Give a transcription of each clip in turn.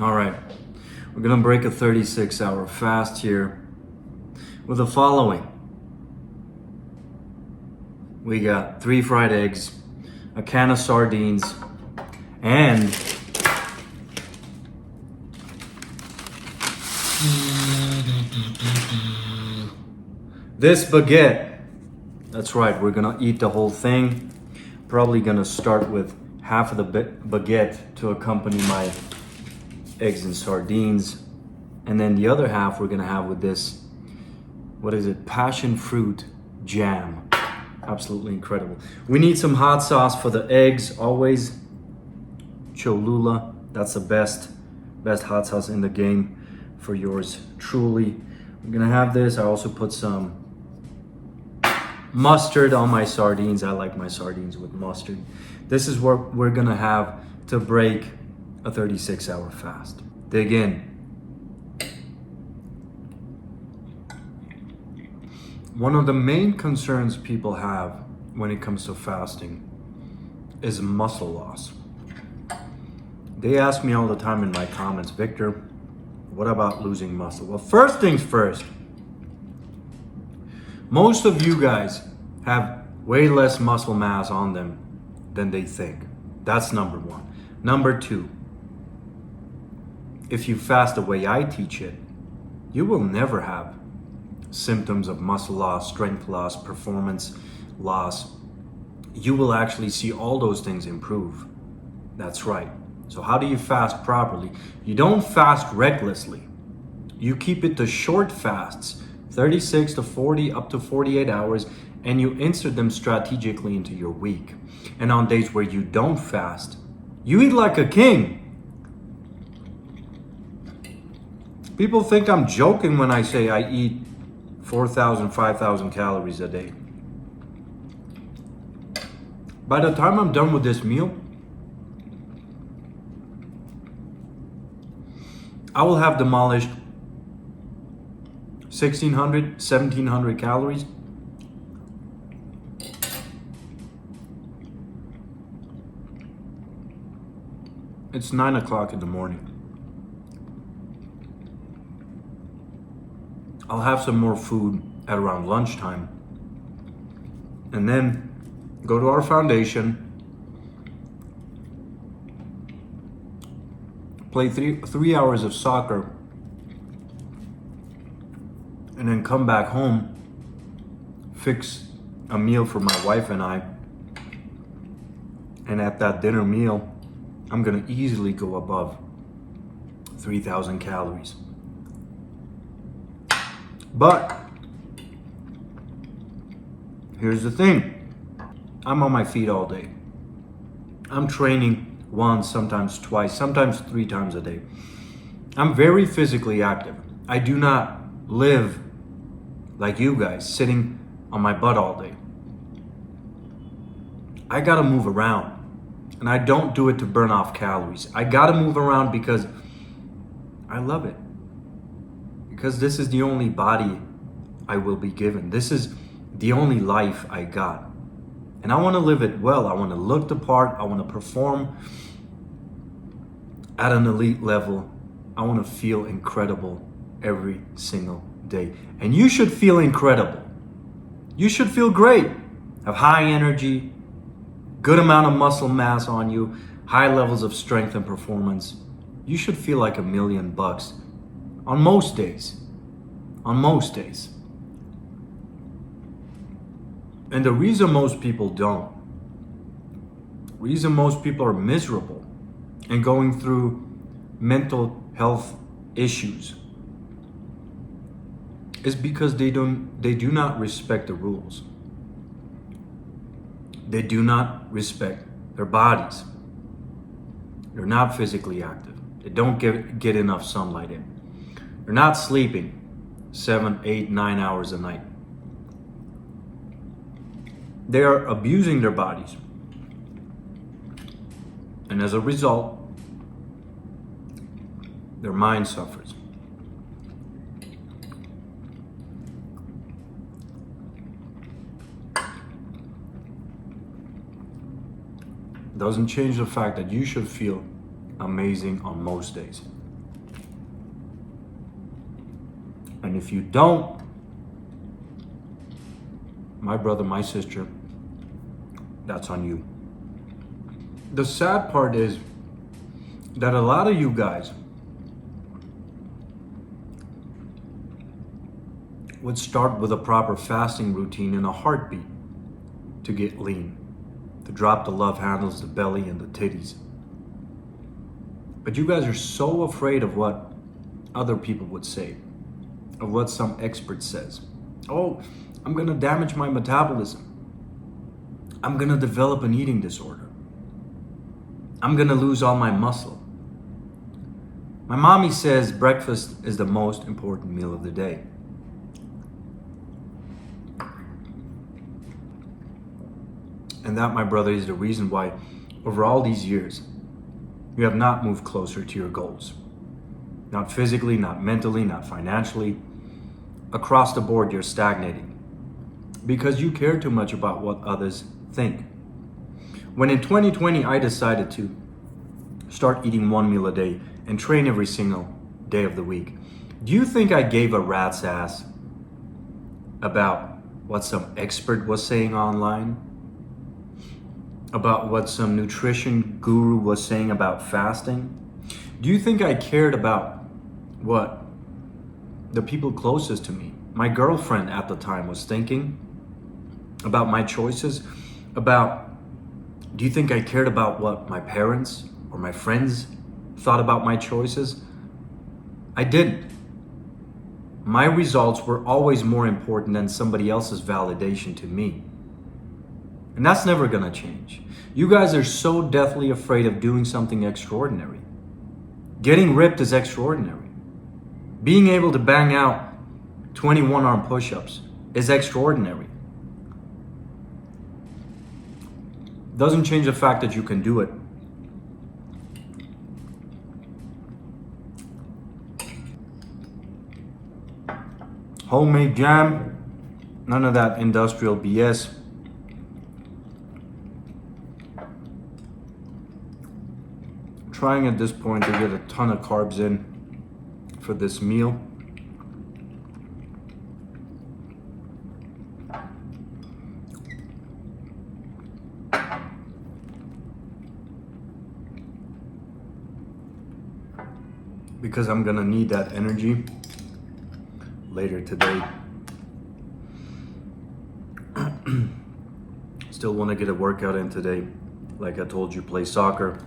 All right, we're gonna break a 36-hour fast here with the following. We got 3 fried eggs, a can of sardines, and this baguette. That's right, we're gonna eat the whole thing. Probably gonna start with half of the baguette to accompany my eggs and sardines. And then the other half we're gonna have with this, what is it? Passion fruit jam. Absolutely incredible. We need some hot sauce for the eggs, always. Cholula, that's the best hot sauce in the game for yours truly. I'm gonna have this. I also put some mustard on my sardines. I like my sardines with mustard. This is what we're gonna have to break a 36-hour fast. Dig in. One of the main concerns people have when it comes to fasting is muscle loss. They ask me all the time in my comments, Victor, what about losing muscle? Well, first things first, most of you guys have way less muscle mass on them than they think. That's number one. Number two, if you fast the way I teach it, you will never have symptoms of muscle loss, strength loss, performance loss. You will actually see all those things improve. That's right. So how do you fast properly? You don't fast recklessly. You keep it to short fasts, 36 to 40, up to 48 hours, and you insert them strategically into your week. And on days where you don't fast, you eat like a king. People think I'm joking when I say I eat 4,000, 5,000 calories a day. By the time I'm done with this meal, I will have demolished 1,600, 1,700 calories. It's 9 o'clock in the morning. I'll have some more food at around lunchtime. And then go to our foundation, play three hours of soccer, and then come back home, fix a meal for my wife and I. And at that dinner meal, I'm gonna easily go above 3,000 calories. But here's the thing. I'm on my feet all day. I'm training once, sometimes twice, sometimes 3 times a day. I'm very physically active. I do not live like you guys, sitting on my butt all day. I gotta move around. And I don't do it to burn off calories. I gotta move around because I love it. Because this is the only body I will be given. This is the only life I got. And I want to live it well. I want to look the part. I want to perform at an elite level. I want to feel incredible every single day. And you should feel incredible. You should feel great. Have high energy, good amount of muscle mass on you, high levels of strength and performance. You should feel like $1,000,000 on most days. On most days. And the reason most people don't, reason most people are miserable and going through mental health issues is because they do not respect the rules. They do not respect their bodies. They're not physically active. They don't get enough sunlight in. They're not sleeping 7, 8, 9 hours a night. They are abusing their bodies. And as a result, their mind suffers. Doesn't change the fact that you should feel amazing on most days. And if you don't, my brother, my sister, that's on you. The sad part is that a lot of you guys would start with a proper fasting routine in a heartbeat to get lean, to drop the love handles, the belly, and the titties. But you guys are so afraid of what other people would say, of what some expert says. Oh, I'm gonna damage my metabolism. I'm gonna develop an eating disorder. I'm gonna lose all my muscle. My mommy says breakfast is the most important meal of the day. And that, my brother, is the reason why over all these years, you have not moved closer to your goals. Not physically, not mentally, not financially. Across the board, you're stagnating because you care too much about what others think. When in 2020, I decided to start eating one meal a day and train every single day of the week, do you think I gave a rat's ass about what some expert was saying online? About what some nutrition guru was saying about fasting? Do you think I cared about what the people closest to me, my girlfriend at the time, was thinking about my choices? Do you think I cared about what my parents or my friends thought about my choices? I didn't. My results were always more important than somebody else's validation to me. And that's never gonna change. You guys are so deathly afraid of doing something extraordinary. Getting ripped is extraordinary. Being able to bang out 21 arm push-ups is extraordinary. Doesn't change the fact that you can do it. Homemade jam, none of that industrial BS. Trying at this point to get a ton of carbs in for this meal. Because I'm gonna need that energy later today. Still wanna get a workout in today. Like I told you, play soccer.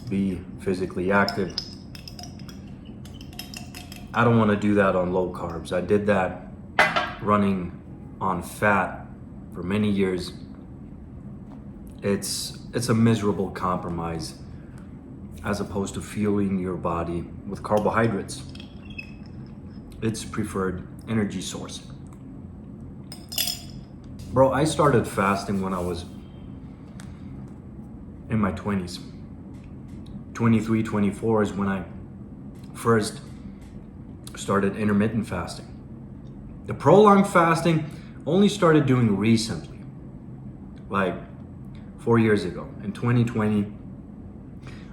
Be physically active. I don't want to do that on low carbs. I did that running on fat for many years. It's a miserable compromise as opposed to fueling your body with carbohydrates. It's preferred energy source. Bro, I started fasting when I was in my 20s. 23, 24 is when I first started intermittent fasting. The prolonged fasting only started doing recently, like 4 years ago. In 2020,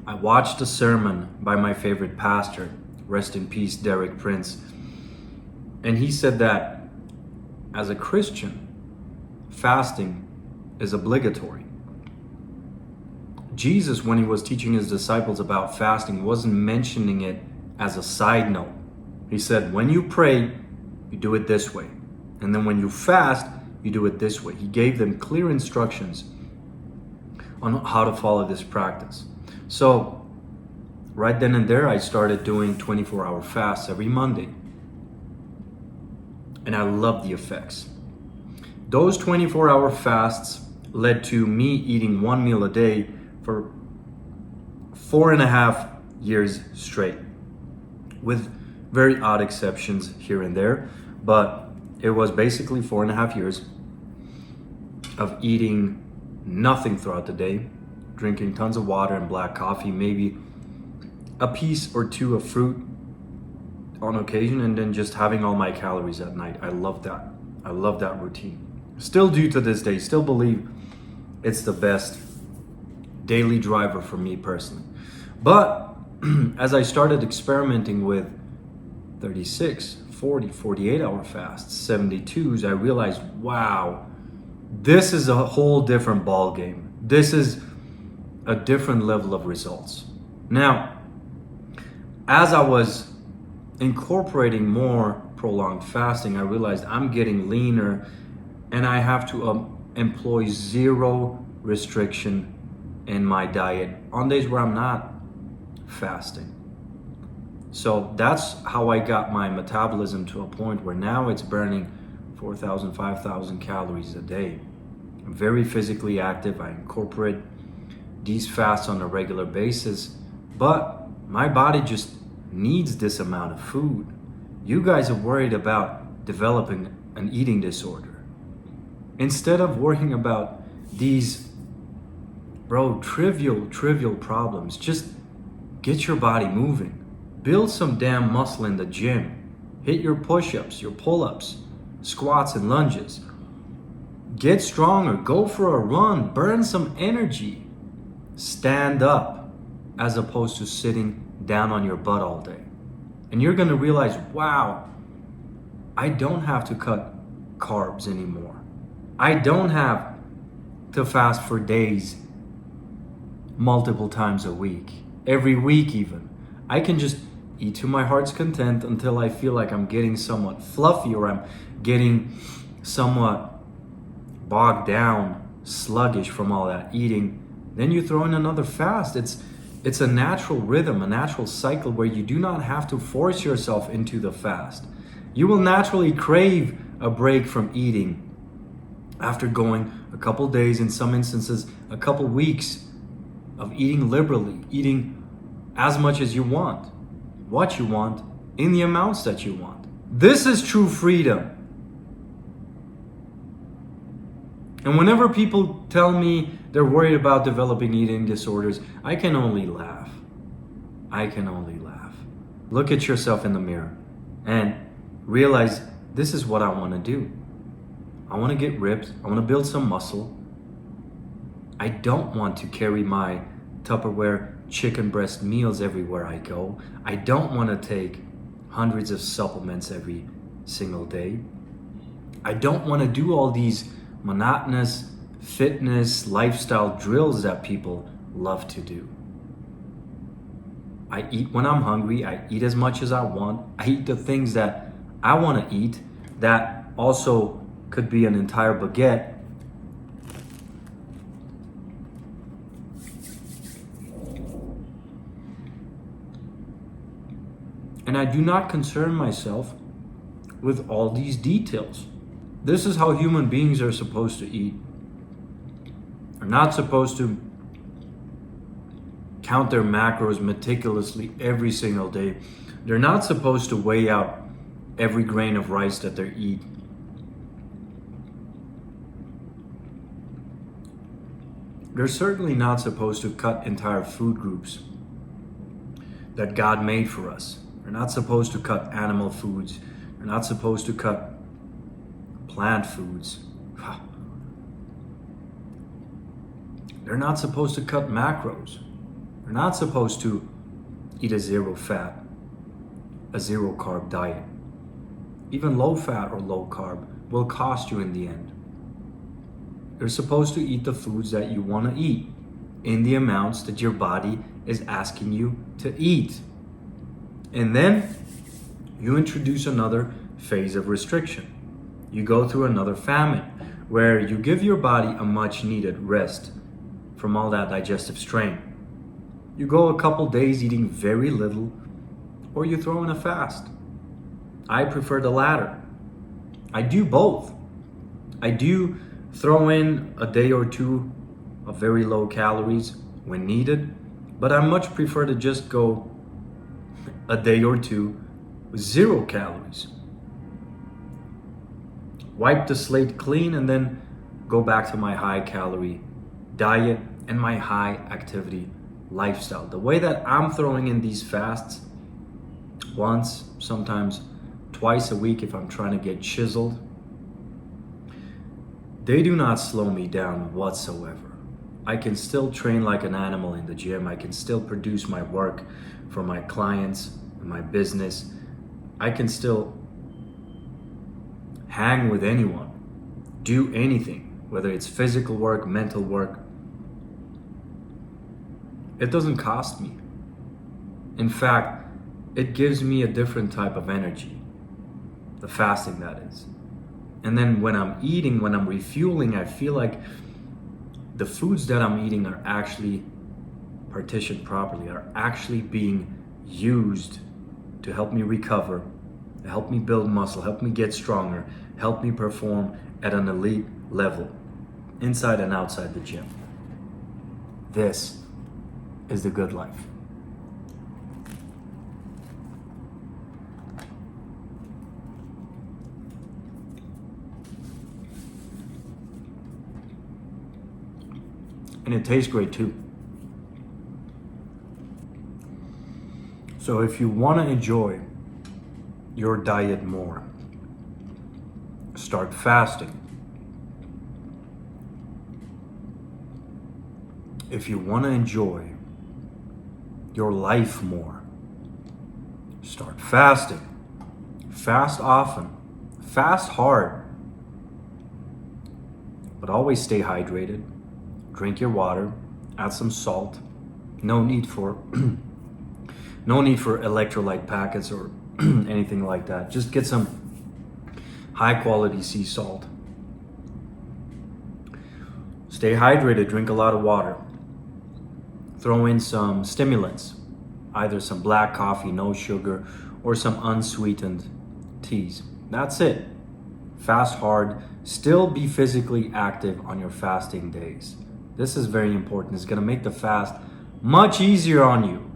I watched a sermon by my favorite pastor, rest in peace, Derek Prince. And he said that as a Christian, fasting is obligatory. Jesus, when he was teaching his disciples about fasting, wasn't mentioning it as a side note. He said, when you pray, you do it this way. And then when you fast, you do it this way. He gave them clear instructions on how to follow this practice. So right then and there, I started doing 24-hour fasts every Monday. And I love the effects. Those 24-hour fasts led to me eating one meal a day for 4.5 years straight, with very odd exceptions here and there, but it was basically 4.5 years of eating nothing throughout the day, drinking tons of water and black coffee, maybe a piece or two of fruit on occasion, and then just having all my calories at night. I love that. I love that routine. Still do to this day, still believe it's the best daily driver for me personally. But as I started experimenting with 36, 40, 48-hour fasts, 72s, I realized, wow, this is a whole different ball game. This is a different level of results. Now, as I was incorporating more prolonged fasting, I realized I'm getting leaner and I have to employ zero restriction in my diet on days where I'm not fasting. So that's how I got my metabolism to a point where now it's burning 4,000, 5,000 calories a day. I'm very physically active. I incorporate these fasts on a regular basis, but my body just needs this amount of food. You guys are worried about developing an eating disorder. Instead of worrying about these, trivial problems, just get your body moving. Build some damn muscle in the gym. Hit your push-ups, your pull-ups, squats and lunges. Get stronger, go for a run, burn some energy. Stand up as opposed to sitting down on your butt all day. And you're gonna realize, wow, I don't have to cut carbs anymore. I don't have to fast for days, multiple times a week, every week even. I can just eat to my heart's content until I feel like I'm getting somewhat fluffy or I'm getting somewhat bogged down, sluggish from all that eating. Then you throw in another fast. It's a natural rhythm, a natural cycle where you do not have to force yourself into the fast. You will naturally crave a break from eating after going a couple days, in some instances, a couple weeks of eating liberally, eating as much as you want, what you want, in the amounts that you want. This is true freedom. And whenever people tell me they're worried about developing eating disorders, I can only laugh. I can only laugh. Look at yourself in the mirror and realize this is what I want to do. I want to get ripped. I want to build some muscle. I don't want to carry my Tupperware chicken breast meals everywhere I go. I don't want to take hundreds of supplements every single day. I don't want to do all these monotonous fitness lifestyle drills that people love to do. I eat when I'm hungry. I eat as much as I want. I eat the things that I want to eat. That also could be an entire baguette. And I do not concern myself with all these details. This is how human beings are supposed to eat. They're not supposed to count their macros meticulously every single day. They're not supposed to weigh out every grain of rice that they eat. They're certainly not supposed to cut entire food groups that God made for us. They're not supposed to cut animal foods. They're not supposed to cut plant foods. They're not supposed to cut macros. They're not supposed to eat a zero fat, a zero carb diet. Even low fat or low carb will cost you in the end. You're supposed to eat the foods that you want to eat in the amounts that your body is asking you to eat. And then you introduce another phase of restriction. You go through another famine where you give your body a much needed rest from all that digestive strain. You go a couple days eating very little, or you throw in a fast. I prefer the latter. I do both. I do throw in a day or two of very low calories when needed, but I much prefer to just go a day or two with 0 calories. Wipe the slate clean and then go back to my high calorie diet and my high activity lifestyle. The way that I'm throwing in these fasts, once, sometimes twice a week if I'm trying to get chiseled, they do not slow me down whatsoever. I can still train like an animal in the gym. I can still produce my work for my clients and my business I can still hang with anyone, do anything, whether it's physical work, mental work. It doesn't cost me. In fact, it gives me a different type of energy. The fasting, that is. And then when I'm eating, when I'm refueling, I feel like the foods that I'm eating are actually partitioned properly, are actually being used to help me recover, to help me build muscle, help me get stronger, help me perform at an elite level, inside and outside the gym. This is the good life. And it tastes great too. So if you want to enjoy your diet more, start fasting. If you want to enjoy your life more, start fasting. Fast often, fast hard, but always stay hydrated. Drink your water, add some salt. No need for electrolyte packets or anything like that. Just get some high quality sea salt. Stay hydrated, drink a lot of water. Throw in some stimulants, either some black coffee, no sugar, or some unsweetened teas. That's it. Fast hard, still be physically active on your fasting days. This is very important. It's going to make the fast much easier on you.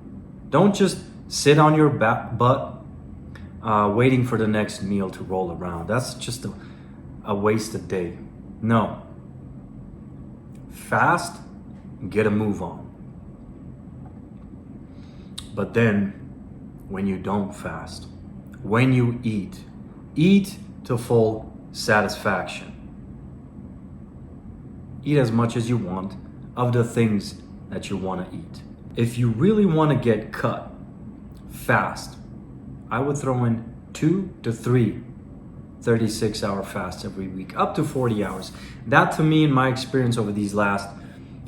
Don't just sit on your butt waiting for the next meal to roll around. That's just a wasted day. No. Fast, get a move on. But then, when you don't fast, when you eat to full satisfaction. Eat as much as you want of the things that you want to eat. If you really want to get cut fast, I would throw in 2 to 3 36-hour fasts every week, up to 40 hours. That, to me, in my experience over these last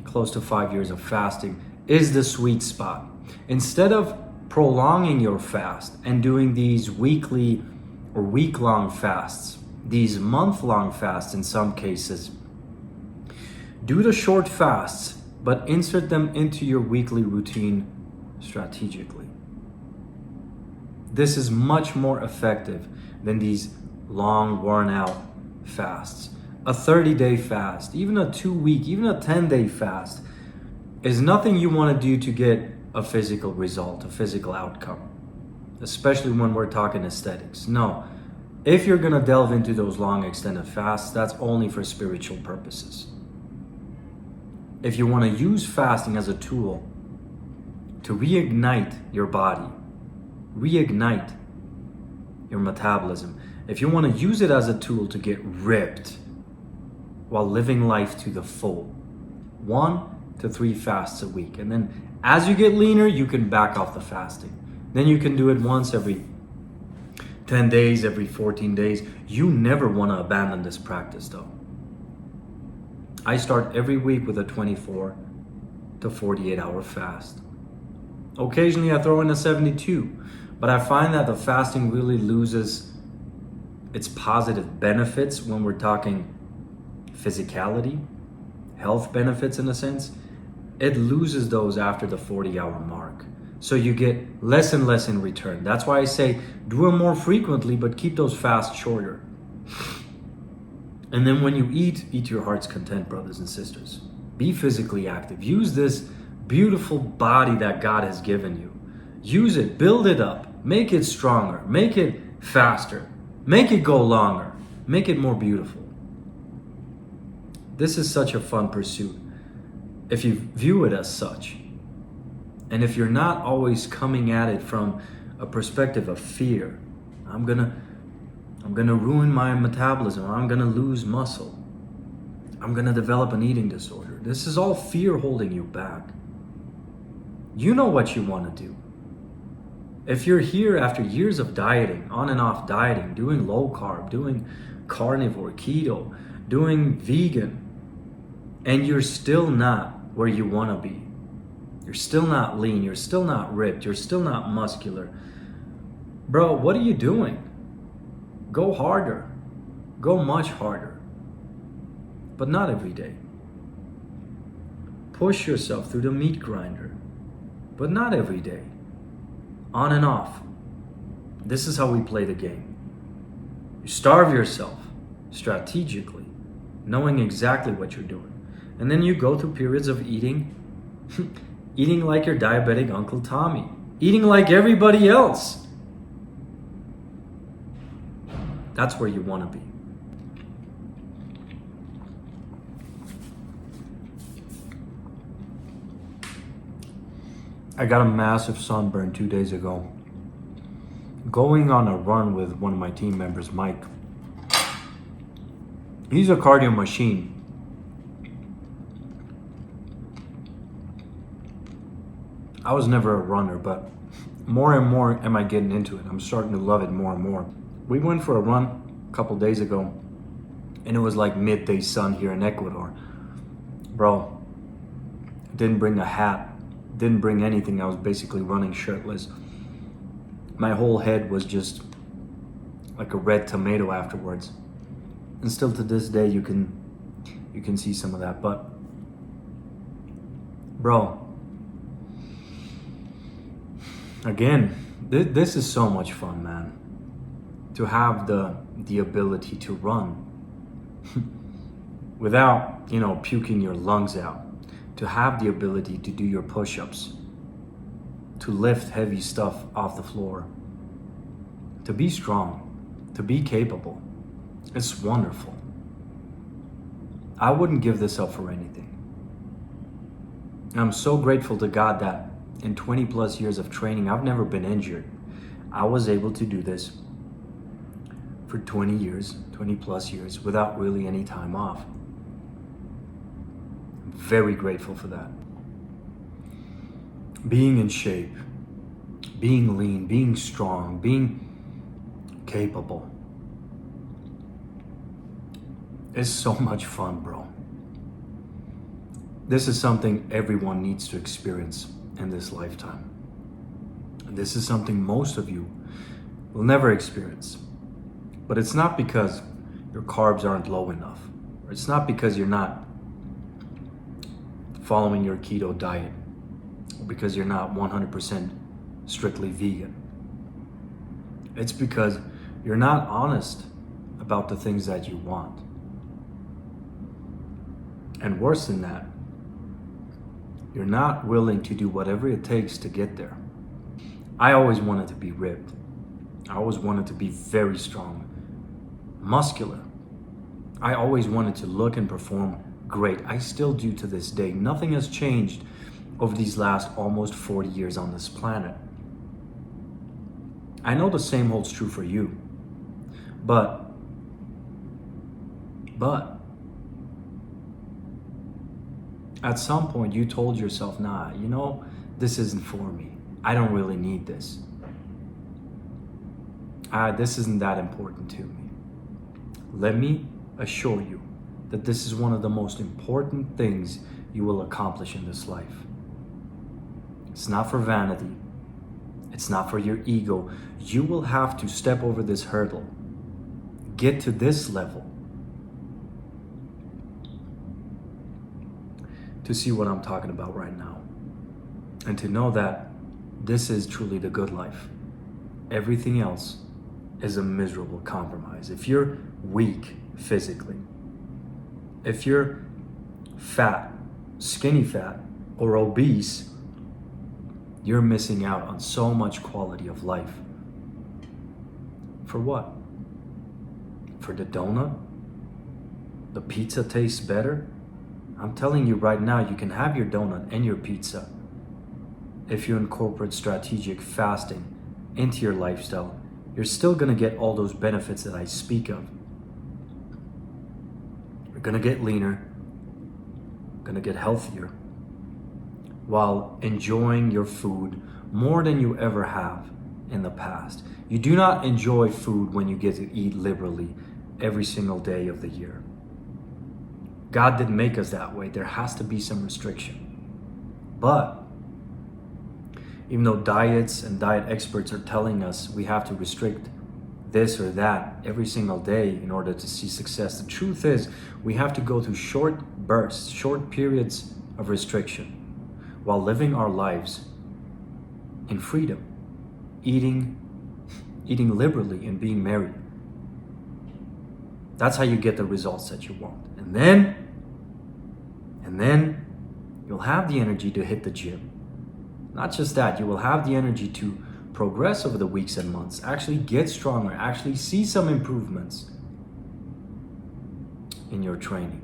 close to 5 years of fasting, is the sweet spot. Instead of prolonging your fast and doing these weekly or week-long fasts, these month-long fasts in some cases, do the short fasts, but insert them into your weekly routine strategically. This is much more effective than these long, worn-out fasts. A 30-day fast, even a 2-week, even a 10-day fast is nothing you want to do to get a physical result, a physical outcome, especially when we're talking aesthetics. No, if you're going to delve into those long, extended fasts, that's only for spiritual purposes. If you want to use fasting as a tool to reignite your body, reignite your metabolism, if you want to use it as a tool to get ripped while living life to the full, 1 to 3 fasts a week. And then as you get leaner, you can back off the fasting. Then you can do it once every 10 days, every 14 days. You never want to abandon this practice though. I start every week with a 24 to 48 hour fast. Occasionally I throw in a 72, but I find that the fasting really loses its positive benefits when we're talking physicality, health benefits in a sense. It loses those after the 40-hour mark. So you get less and less in return. That's why I say do it more frequently, but keep those fasts shorter. And then when you eat to your heart's content, brothers and sisters. Be physically active. Use this beautiful body that God has given you. Use it, build it up, make it stronger, make it faster, make it go longer, make it more beautiful. This is such a fun pursuit if you view it as such. And if you're not always coming at it from a perspective of fear, I'm gonna ruin my metabolism, I'm gonna lose muscle, I'm gonna develop an eating disorder. This is all fear holding you back. You know what you want to do. If you're here after years of dieting, on and off dieting, doing low carb, doing carnivore, keto, doing vegan, and you're still not where you want to be, you're still not lean, you're still not ripped, you're still not muscular, bro, what are you doing? Go harder. Go much harder. But not every day. Push yourself through the meat grinder. But not every day. On and off. This is how we play the game. You starve yourself strategically, knowing exactly what you're doing. And then you go through periods of eating, eating like your diabetic Uncle Tommy, eating like everybody else. That's where you want to be. I got a massive sunburn 2 days ago. Going on a run with one of my team members, Mike. He's a cardio machine. I was never a runner, but more and more am I getting into it. I'm starting to love it more and more. We went for a run a couple days ago, and it was like midday sun here in Ecuador. Bro, didn't bring a hat, didn't bring anything. I was basically running shirtless. My whole head was just like a red tomato afterwards. And still to this day, you can see some of that. But bro, again, this is so much fun, man. To have the ability to run without, puking your lungs out. To have the ability to do your push-ups, to lift heavy stuff off the floor, to be strong, to be capable. It's wonderful. I wouldn't give this up for anything. And I'm so grateful to God that in 20 plus years of training, I've never been injured. I was able to do this for 20 plus years without really any time off. Very grateful for that. Being in shape, being lean, being strong, being capable. It's so much fun, bro. This is something everyone needs to experience in this lifetime. And this is something most of you will never experience. But it's not because your carbs aren't low enough. Or it's not because you're not following your keto diet, or because you're not 100% strictly vegan. It's because you're not honest about the things that you want. And worse than that, you're not willing to do whatever it takes to get there. I always wanted to be ripped. I always wanted to be very strong, muscular. I always wanted to look and perform great. I still do to this day. Nothing has changed over these last almost 40 years on this planet. I know the same holds true for you. But at some point you told yourself, nah, this isn't for me. I don't really need this. This isn't that important to me. Let me assure you that this is one of the most important things you will accomplish in this life. It's not for vanity. It's not for your ego. You will have to step over this hurdle, get to this level, to see what I'm talking about right now. And to know that this is truly the good life. Everything else is a miserable compromise. If you're weak physically, if you're fat, skinny fat, or obese, you're missing out on so much quality of life. For what? For the donut? The pizza tastes better? I'm telling you right now, you can have your donut and your pizza if you incorporate strategic fasting into your lifestyle. You're still gonna get all those benefits that I speak of. You're gonna get leaner, gonna get healthier, while enjoying your food more than you ever have in the past. You do not enjoy food when you get to eat liberally every single day of the year. God didn't make us that way. There has to be some restriction. But even though diets and diet experts are telling us we have to restrict this or that every single day in order to see success, the truth is we have to go through short bursts, short periods of restriction while living our lives in freedom, eating liberally and being merry. That's how you get the results that you want. And then you'll have the energy to hit the gym. Not just that, you will have the energy to progress over the weeks and months, actually get stronger, actually see some improvements in your training.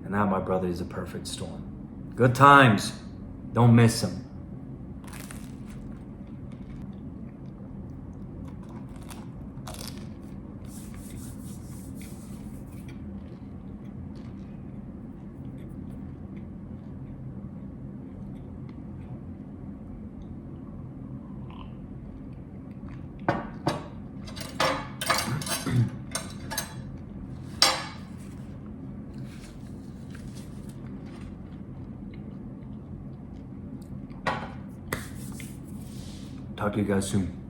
And that, my brother, is a perfect storm. Good times. Don't miss them. Talk to you guys soon.